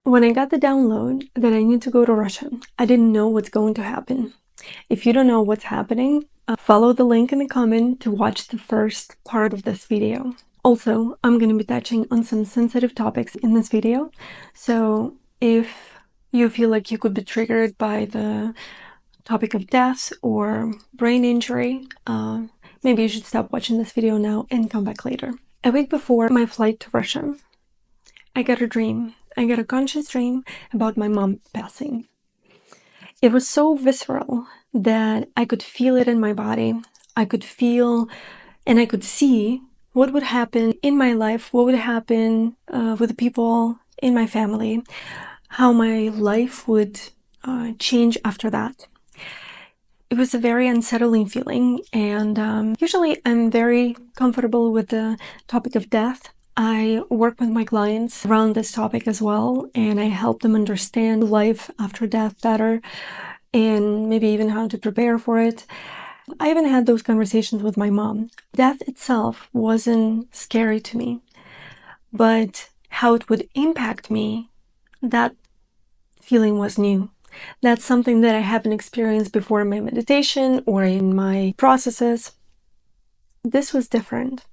When I got the download that I need to go to Russia, I didn't know what's going to happen. If you don't know what's happening, follow the link in the comment to watch the first part of this video. Also, I'm going to be touching on some sensitive topics in this video, so if you feel like you could be triggered by the topic of death or brain injury, maybe you should stop watching this video now and come back later. A week before my flight to Russia, I got a dream. I got a conscious dream about my mom passing. It was so visceral that I could feel it in my body. I could feel and I could see what would happen in my life, what would happen with the people in my family, how my life would change after that. It was a very unsettling feeling, and usually I'm very comfortable with the topic of death. I work with my clients around this topic as well, and I help them understand life after death better and maybe even how to prepare for it. I even had those conversations with my mom. Death itself wasn't scary to me, but how it would impact me, that feeling was new. That's something that I haven't experienced before in my meditation or in my processes. This was different.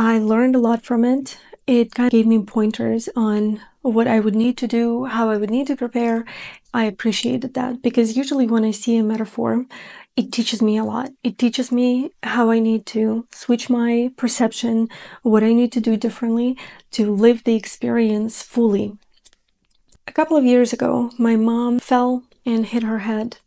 I learned a lot from it. It kind of gave me pointers on what I would need to do, how I would need to prepare. I appreciated that because usually when I see a metaphor, it teaches me a lot. It teaches me how I need to switch my perception, what I need to do differently to live the experience fully. A couple of years ago, my mom fell and hit her head.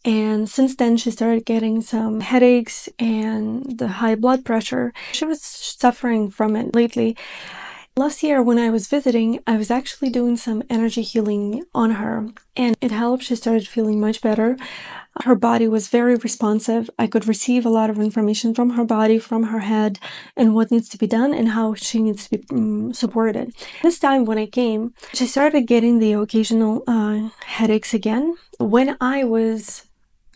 And since then, she started getting some headaches and the high blood pressure. She was suffering from it lately. Last year, when I was visiting, I was actually doing some energy healing on her, and it helped. She started feeling much better. Her body was very responsive. I could receive a lot of information from her body, from her head, and what needs to be done and how she needs to be supported. This time when I came, she started getting the occasional headaches again. When I was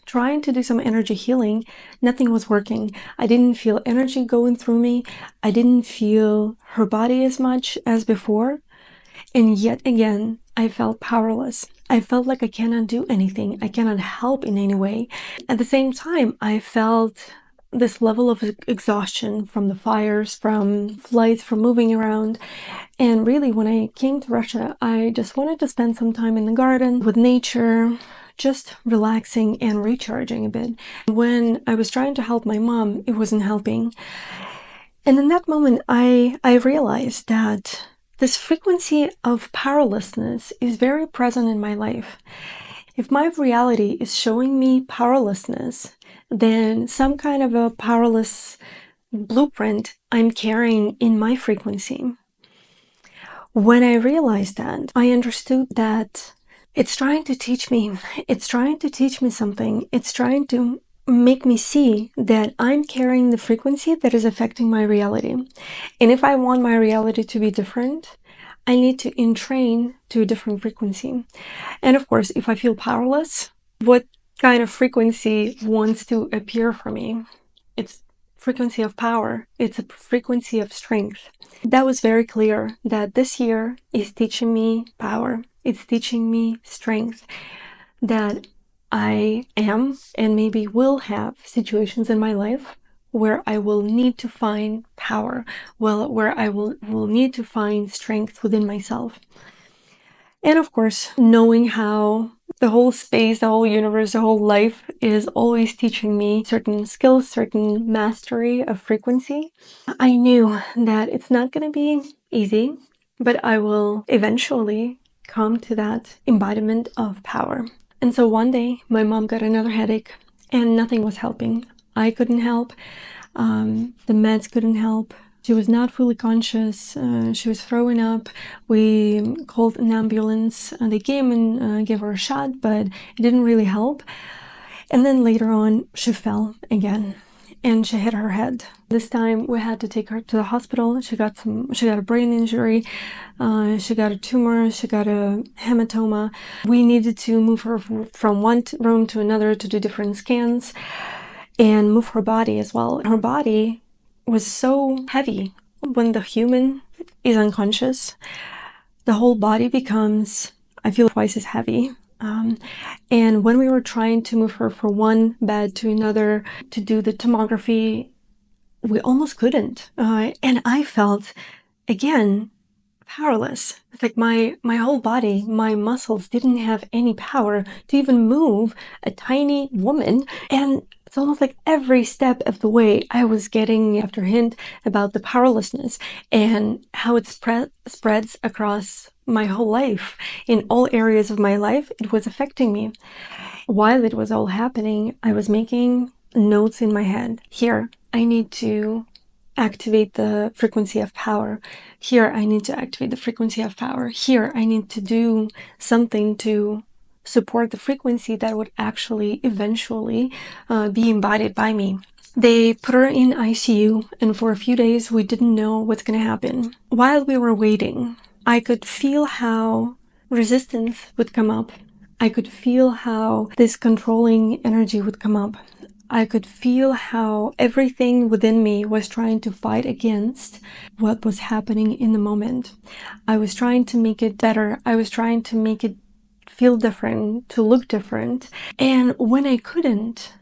trying to do some energy healing, nothing was working. I didn't feel energy going through me. I didn't feel her body as much as before. And yet again, I felt powerless. I felt like I cannot do anything. I cannot help in any way. At the same time, I felt this level of exhaustion from the fires, from flights, from moving around. And really, when I came to Russia, I just wanted to spend some time in the garden with nature, just relaxing and recharging a bit. When I was trying to help my mom, it wasn't helping. And in that moment, I realized that this frequency of powerlessness is very present in my life. If my reality is showing me powerlessness, then some kind of a powerless blueprint I'm carrying in my frequency. When I realized that, I understood that it's trying to teach me something. It's trying to make me see that I'm carrying the frequency that is affecting my reality. And if I want my reality to be different, I need to entrain to a different frequency. And of course, if I feel powerless, what kind of frequency wants to appear for me? It's frequency of power. It's a frequency of strength. That was very clear that this year is teaching me power. It's teaching me strength, that I am and maybe will have situations in my life where I will need to find power, where I will need to find strength within myself. And of course, knowing how the whole space, the whole universe, the whole life is always teaching me certain skills, certain mastery of frequency, I knew that it's not going to be easy, but I will eventually come to that embodiment of power. And so one day, my mom got another headache and nothing was helping. I couldn't help. The meds couldn't help. She was not fully conscious. She was throwing up. We called an ambulance. They came and gave her a shot, but it didn't really help. And then later on, she fell again and she hit her head. This time we had to take her to the hospital. She got a brain injury. She got a tumor. She got a hematoma. We needed to move her from one room to another to do different scans and move her body as well. Her body was so heavy. When the human is unconscious, the whole body becomes, I feel, twice as heavy. And when we were trying to move her from one bed to another to do the tomography, we almost couldn't. And I felt, again, powerless. It's like my whole body, my muscles didn't have any power to even move a tiny woman. And it's almost like every step of the way I was getting after hint about the powerlessness and how it spreads across my whole life. In all areas of my life, it was affecting me. While it was all happening, I was making notes in my head. Here, I need to activate the frequency of power. Here, I need to activate the frequency of power. Here, I need to do something to support the frequency that would actually eventually be embodied by me. They put her in ICU, and for a few days, we didn't know what's going to happen. While we were waiting, I could feel how resistance would come up. I could feel how this controlling energy would come up. I could feel how everything within me was trying to fight against what was happening in the moment. I was trying to make it better. I was trying to make it feel different, to look different. And when I couldn't,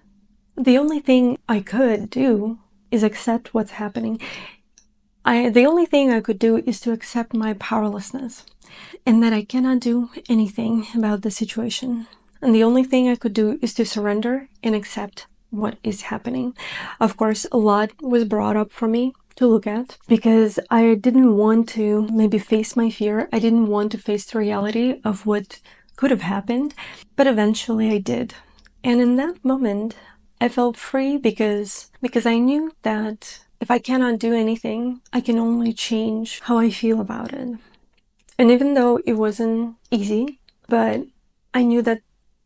the only thing I could do is accept what's happening. The only thing I could do is to accept my powerlessness and that I cannot do anything about the situation. And the only thing I could do is to surrender and accept what is happening. Of course, a lot was brought up for me to look at because I didn't want to maybe face my fear. I didn't want to face the reality of what could have happened, but eventually I did. And in that moment, I felt free because I knew that if I cannot do anything, I can only change how I feel about it. And even though it wasn't easy, but I knew that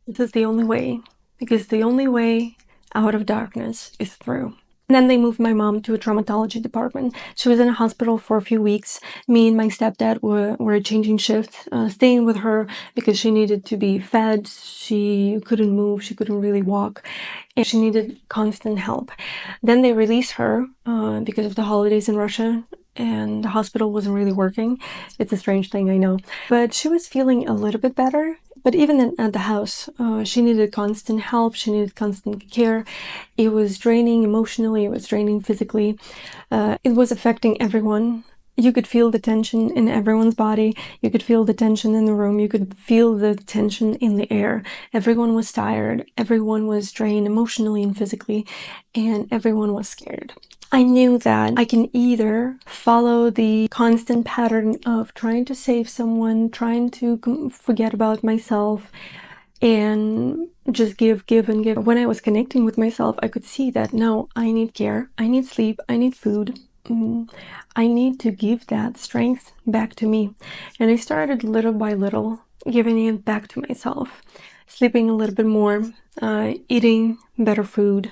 this is the only way, because the only way out of darkness is through. And then they moved my mom to a traumatology department. She was in a hospital for a few weeks. Me and my stepdad were changing shifts, staying with her because she needed to be fed. She couldn't move. She couldn't really walk. And she needed constant help. Then they released her because of the holidays in Russia. And the hospital wasn't really working. It's a strange thing, I know. But she was feeling a little bit better. But even at the house, she needed constant help. She needed constant care. It was draining emotionally. It was draining physically. It was affecting everyone. You could feel the tension in everyone's body. You could feel the tension in the room. You could feel the tension in the air. Everyone was tired. Everyone was drained emotionally and physically. And everyone was scared. I knew that I can either follow the constant pattern of trying to save someone, trying to forget about myself, and just give and give. When I was connecting with myself, I could see that no, I need care, I need sleep, I need food. I need to give that strength back to me. And I started little by little giving it back to myself. Sleeping a little bit more, eating better food,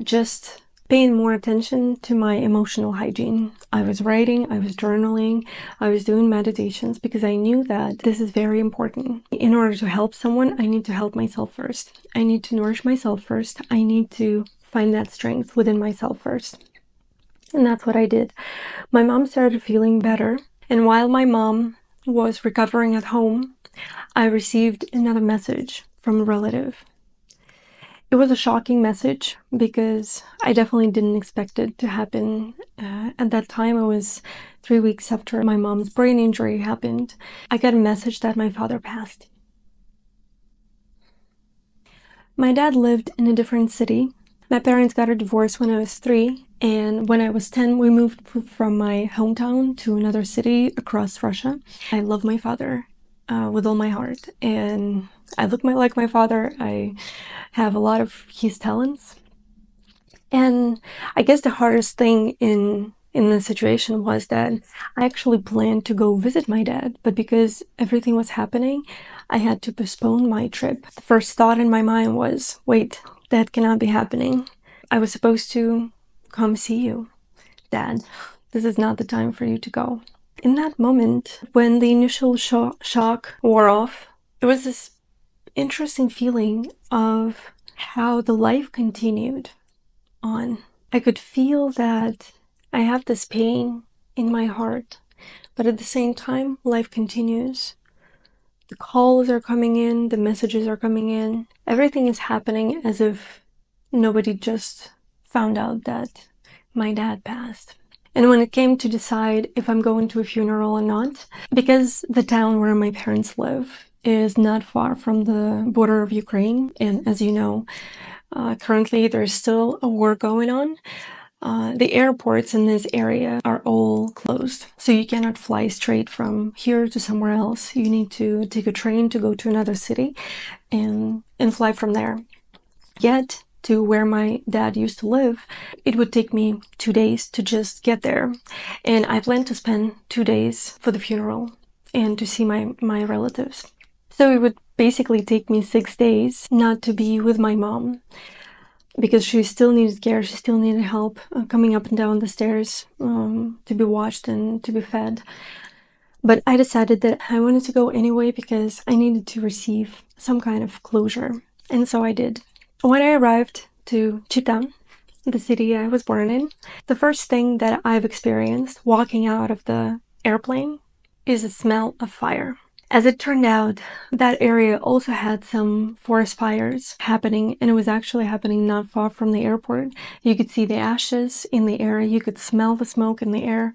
just paying more attention to my emotional hygiene. I was writing, I was journaling, I was doing meditations because I knew that this is very important. In order to help someone, I need to help myself first. I need to nourish myself first. I need to find that strength within myself first. And that's what I did. My mom started feeling better. And while my mom was recovering at home, I received another message from a relative. It was a shocking message because I definitely didn't expect it to happen. At that time, it was 3 weeks after my mom's brain injury happened. I got a message that my father passed. My dad lived in a different city. My parents got a divorce when I was 3, and when I was 10, we moved from my hometown to another city across Russia. I love my father with all my heart, and I look like my father. I have a lot of his talents. And I guess the hardest thing in the situation was that I actually planned to go visit my dad, but because everything was happening, I had to postpone my trip. The first thought in my mind was, wait, that cannot be happening. I was supposed to come see you, Dad. This is not the time for you to go. In that moment, when the initial shock wore off, it was this interesting feeling of how the life continued on. I could feel that I have this pain in my heart, but at the same time, life continues. The calls are coming in, the messages are coming in. Everything is happening as if nobody just found out that my dad passed. And when it came to decide if I'm going to a funeral or not, because the town where my parents live is not far from the border of Ukraine, and as you know, currently there's still a war going on. The airports in this area are all closed, so you cannot fly straight from here to somewhere else. You need to take a train to go to another city and fly from there. Yet, to where my dad used to live, it would take me 2 days to just get there. And I planned to spend 2 days for the funeral and to see my relatives. So it would basically take me 6 days not to be with my mom, because she still needed care, she still needed help coming up and down the stairs, to be watched and to be fed. But I decided that I wanted to go anyway because I needed to receive some kind of closure. And so I did. When I arrived to Chita, the city I was born in, the first thing that I've experienced walking out of the airplane is the smell of fire. As it turned out, that area also had some forest fires happening, and it was actually happening not far from the airport. You could see the ashes in the air, you could smell the smoke in the air.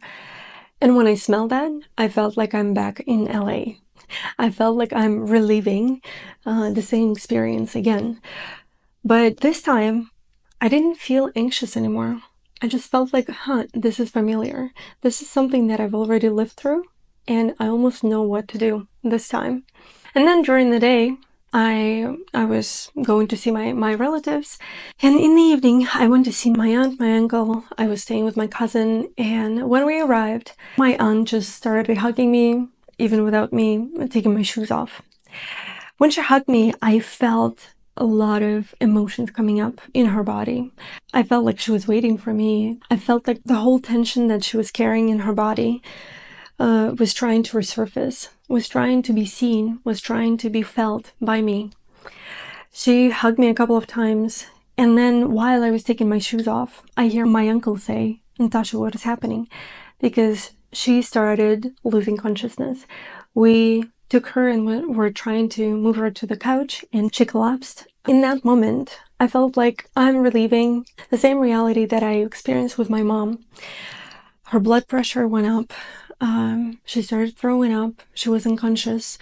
And when I smelled that, I felt like I'm back in LA. I felt like I'm reliving the same experience again. But this time, I didn't feel anxious anymore. I just felt like, this is familiar. This is something that I've already lived through, and I almost know what to do this time. And then during the day, I was going to see my relatives, and in the evening, I went to see my aunt, my uncle. I was staying with my cousin, and when we arrived, my aunt just started hugging me, even without me taking my shoes off. When she hugged me, I felt a lot of emotions coming up in her body. I felt like she was waiting for me. I felt like the whole tension that she was carrying in her body was trying to resurface, was trying to be seen, was trying to be felt by me. She hugged me a couple of times, and then while I was taking my shoes off, I hear my uncle say, "Natasha, what is happening?" Because she started losing consciousness. We took her and were trying to move her to the couch, and she collapsed. In that moment, I felt like I'm reliving the same reality that I experienced with my mom. Her blood pressure went up. She started throwing up. She was unconscious.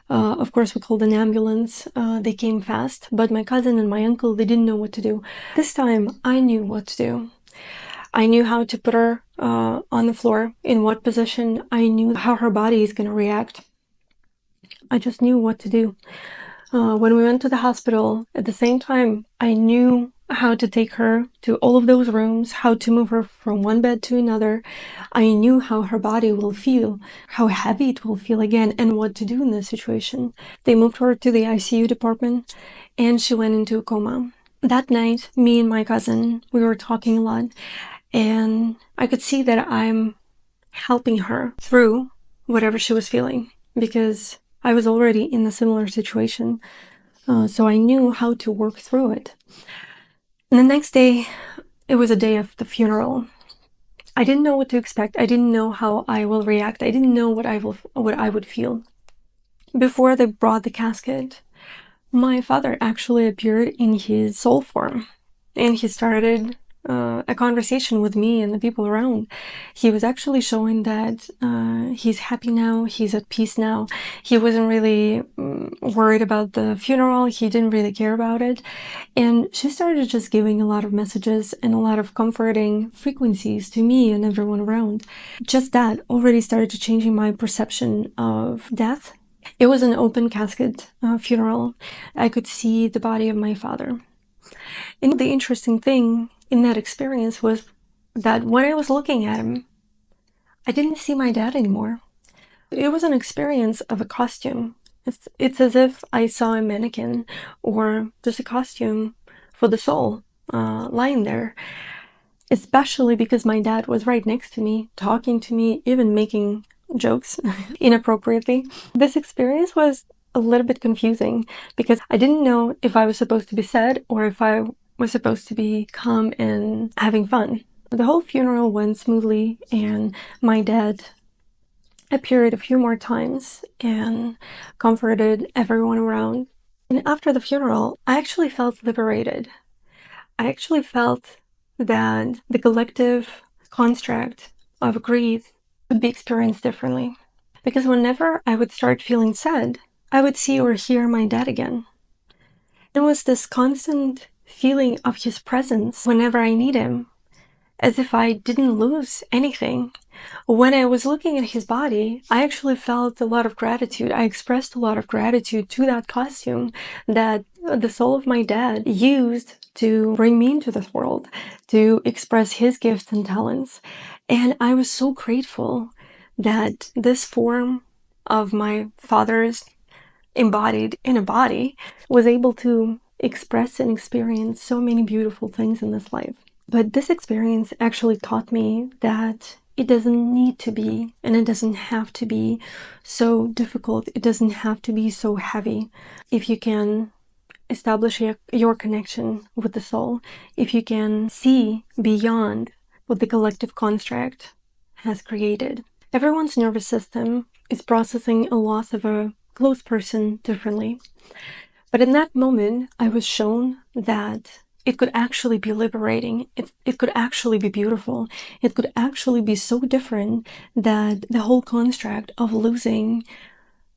Of course, we called an ambulance. They came fast, but my cousin and my uncle, they didn't know what to do. This time, I knew what to do. I knew how to put her on the floor, in what position. I knew how her body is going to react. I just knew what to do. When we went to the hospital, at the same time, I knew how to take her to all of those rooms, how to move her from one bed to another. I knew how her body will feel, how heavy it will feel again, and what to do in this situation. They moved her to the ICU department, and she went into a coma. That night, me and my cousin, we were talking a lot, and I could see that I'm helping her through whatever she was feeling, because I was already in a similar situation, so I knew how to work through it. And the next day, it was a day of the funeral. I didn't know what to expect. I didn't know how I will react. I didn't know what I would feel. Before they brought the casket, my father actually appeared in his soul form, and he started a conversation with me and the people around. He was actually showing that he's happy now, he's at peace now. He wasn't really worried about the funeral, he didn't really care about it. And she started just giving a lot of messages and a lot of comforting frequencies to me and everyone around. Just that already started to changing my perception of death. It was an open casket funeral. I could see the body of my father. And the interesting thing in that experience was that when I was looking at him, I didn't see my dad anymore. It was an experience of a costume. It's as if I saw a mannequin or just a costume for the soul lying there. Especially because my dad was right next to me, talking to me, even making jokes inappropriately. This experience was a little bit confusing because I didn't know if I was supposed to be sad or if I was supposed to be calm and having fun. The whole funeral went smoothly, and my dad appeared a few more times and comforted everyone around. And after the funeral, I actually felt liberated. I actually felt that the collective construct of grief would be experienced differently. Because whenever I would start feeling sad, I would see or hear my dad again. It was this constant feeling of his presence whenever I need him, as if I didn't lose anything. When I was looking at his body, I actually felt a lot of gratitude. I expressed a lot of gratitude to that costume that the soul of my dad used to bring me into this world, to express his gifts and talents. And I was so grateful that this form of my father's embodied in a body was able to express and experience so many beautiful things in this life. But this experience actually taught me that it doesn't need to be, and it doesn't have to be so difficult. It doesn't have to be so heavy. If you can establish your connection with the soul, if you can see beyond what the collective construct has created. Everyone's nervous system is processing a loss of a close person differently. But in that moment, I was shown that it could actually be liberating. It could actually be beautiful. It could actually be so different that the whole construct of losing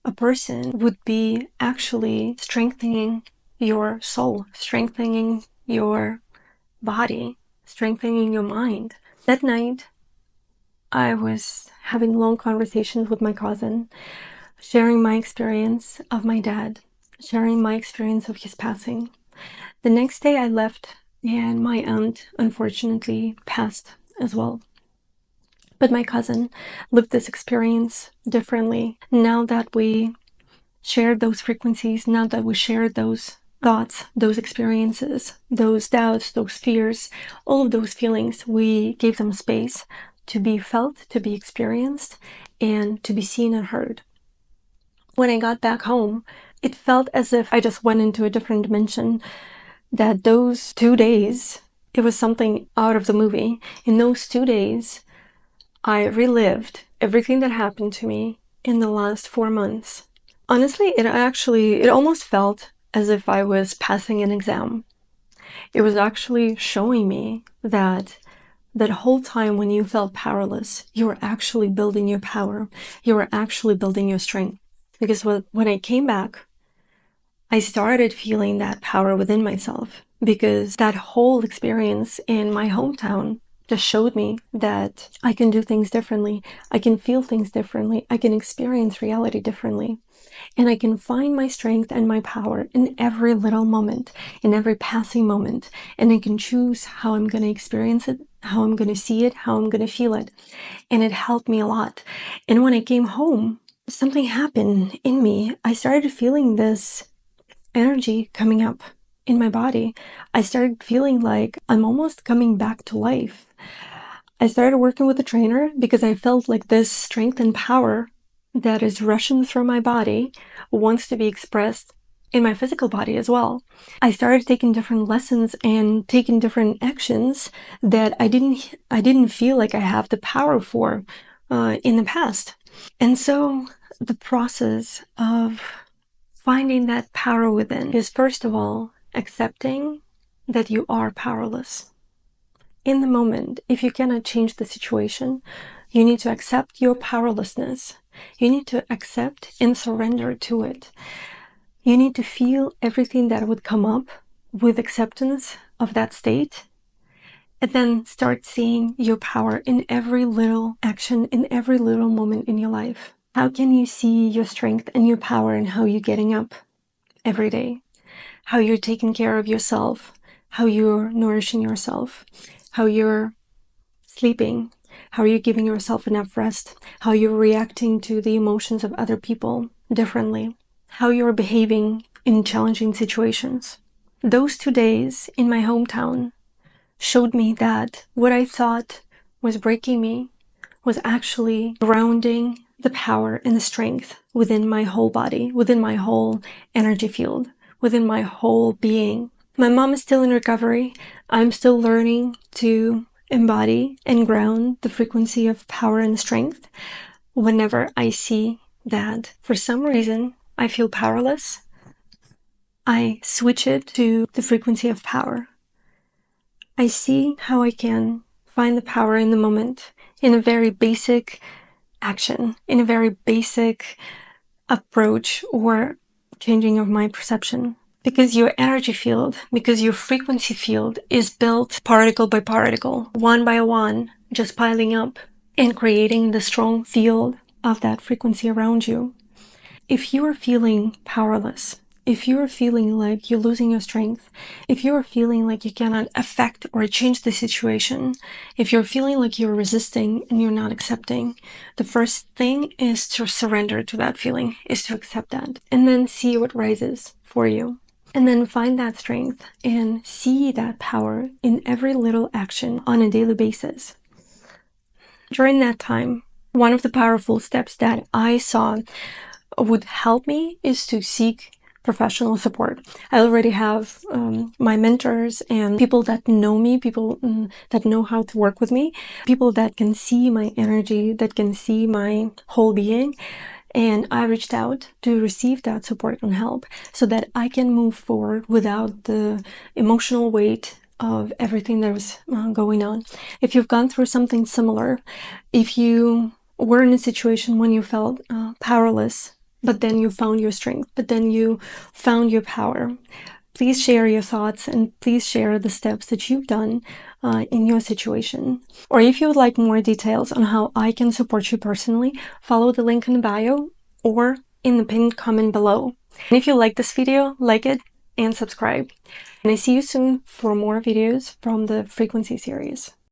a person would be actually strengthening your soul, strengthening your body, strengthening your mind. That night, I was having long conversations with my cousin, sharing my experience of my dad, sharing my experience of his passing. The next day I left, and my aunt unfortunately passed as well. But my cousin lived this experience differently. Now that we shared those frequencies, now that we shared those thoughts, those experiences, those doubts, those fears, all of those feelings, we gave them space to be felt, to be experienced, and to be seen and heard. When I got back home, it felt as if I just went into a different dimension, that those 2 days, it was something out of the movie. In those 2 days, I relived everything that happened to me in the last 4 months. Honestly, it almost felt as if I was passing an exam. It was actually showing me that whole time when you felt powerless, you were actually building your power. You were actually building your strength. Because when I came back, I started feeling that power within myself, because that whole experience in my hometown just showed me that I can do things differently. I can feel things differently. I can experience reality differently. And I can find my strength and my power in every little moment, in every passing moment. And I can choose how I'm going to experience it, how I'm going to see it, how I'm going to feel it. And it helped me a lot. And when I came home, something happened in me. I started feeling this energy coming up in my body. I started feeling like I'm almost coming back to life. I started working with a trainer because I felt like this strength and power that is rushing through my body wants to be expressed in my physical body as well. I started taking different lessons and taking different actions that I didn't feel like I have the power for in the past. And so the process of finding that power within is, first of all, accepting that you are powerless. In the moment, if you cannot change the situation, you need to accept your powerlessness. You need to accept and surrender to it. You need to feel everything that would come up with acceptance of that state, and then start seeing your power in every little action, in every little moment in your life. How can you see your strength and your power in how you're getting up every day, how you're taking care of yourself, how you're nourishing yourself, how you're sleeping, how you're giving yourself enough rest, how you're reacting to the emotions of other people differently, how you're behaving in challenging situations. Those 2 days in my hometown showed me that what I thought was breaking me was actually grounding the power and the strength within my whole body, within my whole energy field, within my whole being. My mom is still in recovery. I'm still learning to embody and ground the frequency of power and strength. whenever I see that for some reason I feel powerless, I switch it to the frequency of power. I see how I can find the power in the moment, in a very basic action, in a very basic approach or changing of my perception. Because your energy field, because your frequency field is built particle by particle, one by one, just piling up and creating the strong field of that frequency around you. If you are feeling powerless, if you are feeling like you're losing your strength, if you are feeling like you cannot affect or change the situation, if you're feeling like you're resisting and you're not accepting, the first thing is to surrender to that feeling, is to accept that, and then see what rises for you. And then find that strength and see that power in every little action on a daily basis. During that time, one of the powerful steps that I saw would help me is to seek professional support. I already have my mentors and people that know me, people that know how to work with me, people that can see my energy, that can see my whole being. And I reached out to receive that support and help so that I can move forward without the emotional weight of everything that was going on. If you've gone through something similar, if you were in a situation when you felt powerless, but then you found your strength, but then you found your power, please share your thoughts and please share the steps that you've done in your situation. Or if you would like more details on how I can support you personally, follow the link in the bio or in the pinned comment below. And if you like this video, like it and subscribe. And I see you soon for more videos from the Frequency series.